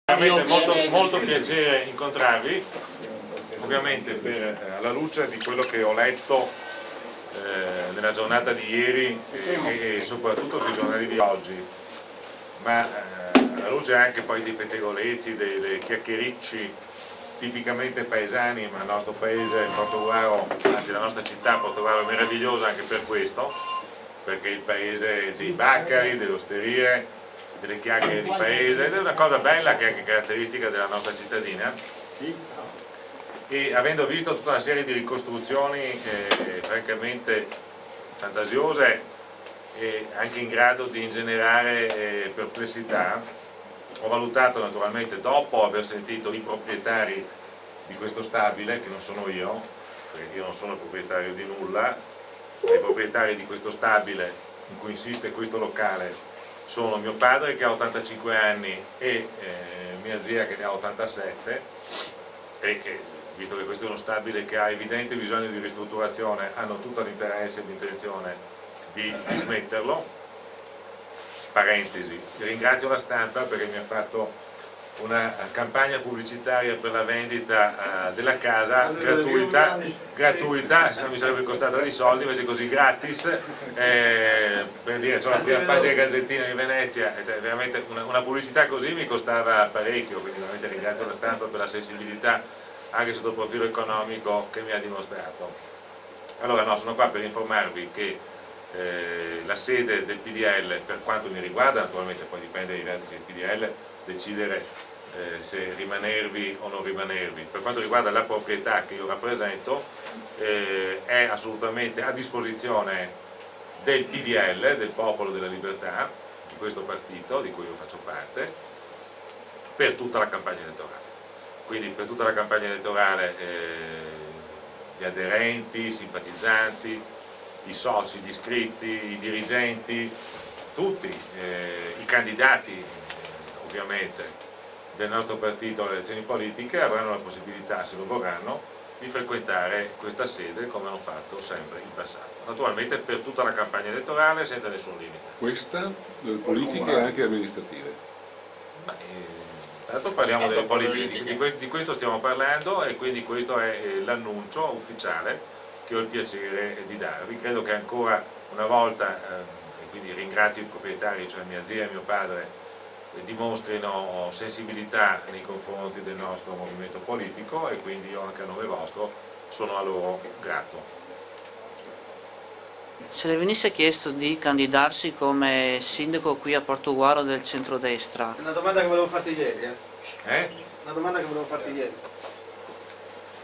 Veramente molto piacere incontrarvi, ovviamente alla luce di quello che ho letto nella giornata di ieri e soprattutto sui giornali di oggi, ma alla luce anche poi dei pettegolezzi, dei chiacchiericci tipicamente paesani, ma il nostro paese Portogruaro, anzi la nostra città Portogruaro è meravigliosa anche per questo, perché è il paese dei baccari, delle osterie, delle chiacchiere di paese, ed è una cosa bella che è anche caratteristica della nostra cittadina. E avendo visto tutta una serie di ricostruzioni francamente fantasiose e anche in grado di ingenerare perplessità, ho valutato naturalmente, dopo aver sentito i proprietari di questo stabile, che non sono io, perché io non sono il proprietario di nulla, i proprietari di questo stabile in cui insiste questo locale sono mio padre che ha 85 anni e mia zia che ne ha 87, e che, visto che questo è uno stabile che ha evidente bisogno di ristrutturazione, hanno tutto l'interesse e l'intenzione di smetterlo. Parentesi, ringrazio la stampa perché mi ha fatto una campagna pubblicitaria per la vendita della casa gratuita, se non mi sarebbe costata dei soldi, invece così gratis, per dire, c'ho la prima pagina Gazzettina di Venezia, cioè veramente una pubblicità così mi costava parecchio, quindi veramente ringrazio la stampa per la sensibilità anche sotto il profilo economico che mi ha dimostrato. Allora no, sono qua per informarvi che la sede del PDL, per quanto mi riguarda, naturalmente poi dipende dai vertici del PDL decidere se rimanervi o non rimanervi. Per quanto riguarda la proprietà che io rappresento, è assolutamente a disposizione del PDL, del Popolo della Libertà, di questo partito di cui io faccio parte, per tutta la campagna elettorale. Quindi per tutta la campagna elettorale gli aderenti, i simpatizzanti, i soci, gli iscritti, i dirigenti, tutti, i candidati ovviamente del nostro partito alle elezioni politiche avranno la possibilità, se lo vorranno, di frequentare questa sede come hanno fatto sempre in passato. Naturalmente per tutta la campagna elettorale senza nessun limite. Questa, delle politiche e anche amministrative? Intanto parliamo delle politiche, di questo stiamo parlando e quindi questo è l'annuncio ufficiale che ho il piacere di darvi. Credo che ancora una volta, e quindi ringrazio i proprietari, cioè mia zia e mio padre, dimostrino sensibilità nei confronti del nostro movimento politico e quindi io anche a nome vostro sono a loro grato. Se le venisse chiesto di candidarsi come sindaco qui a Portogruaro del centrodestra? Una domanda che volevo farti ieri. Una domanda che volevo farti ieri.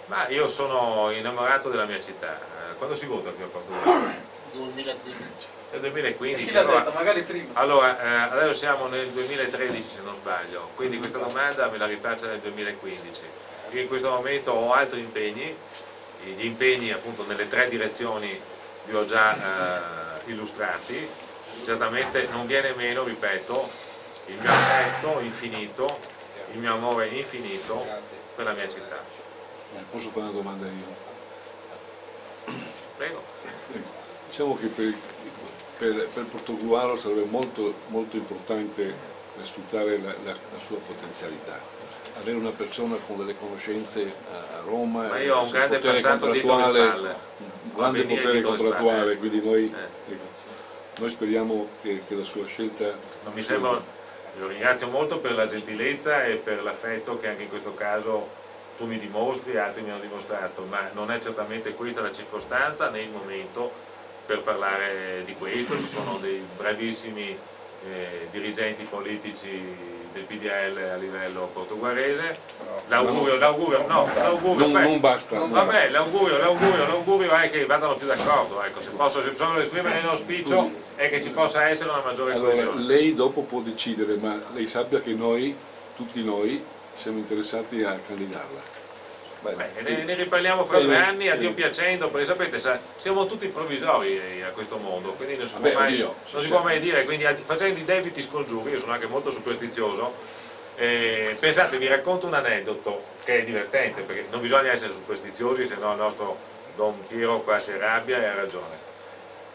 Ma io sono innamorato della mia città. Quando si vota qui a Portogruaro? 2015. Nel 2015. Chi l'ha detto? Magari prima. Allora, adesso siamo nel 2013 se non sbaglio, quindi questa domanda me la rifaccio nel 2015. Io in questo momento ho altri impegni, gli impegni appunto nelle tre direzioni li ho già illustrati. Certamente non viene meno, ripeto, il mio affetto infinito, il mio amore infinito per la mia città. Posso fare una domanda io? Prego. Diciamo che per Portogruaro sarebbe molto importante sfruttare la sua potenzialità, avere una persona con delle conoscenze a Roma. Ma io ho un grande passato dietro le spalle, un grande potere contrattuale, quindi noi speriamo che la sua scelta non mi sembra. Io ringrazio molto per la gentilezza e per l'affetto che anche in questo caso tu mi dimostri e altri mi hanno dimostrato, ma non è certamente questa la circostanza né il momento per parlare di questo. Ci sono dei bravissimi dirigenti politici del PDL a livello portoguarese. L'augurio non basta. Vabbè, l'augurio è che vadano più d'accordo, ecco, se sono esprimere l'auspicio è che ci possa essere una maggiore coesione. Allora, lei dopo può decidere, ma lei sappia che noi, tutti noi, siamo interessati a candidarla. Ne riparliamo fra 2 anni, a Dio piacendo, perché sapete, siamo tutti provvisori a questo mondo, quindi non si può mai dire, quindi facendo i debiti scongiuri, io sono anche molto superstizioso, pensate, vi racconto un aneddoto che è divertente, perché non bisogna essere superstiziosi, se no il nostro Don Piero qua si arrabbia e ha ragione,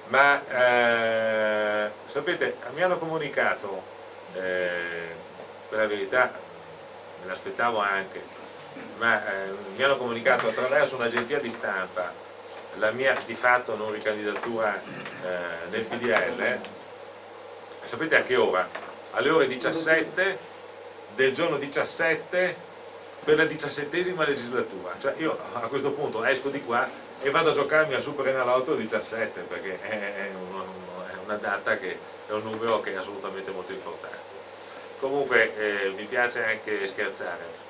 ma sapete, mi hanno comunicato, per la verità, me l'aspettavo anche, ma mi hanno comunicato attraverso un'agenzia di stampa la mia di fatto non ricandidatura nel PDL. Sapete a che ora? Alle ore 17 del giorno 17 per la 17ª legislatura. Cioè io a questo punto esco di qua e vado a giocarmi al Super Enalotto 17, perché è una data che è un numero che è assolutamente molto importante. Comunque mi piace anche scherzare.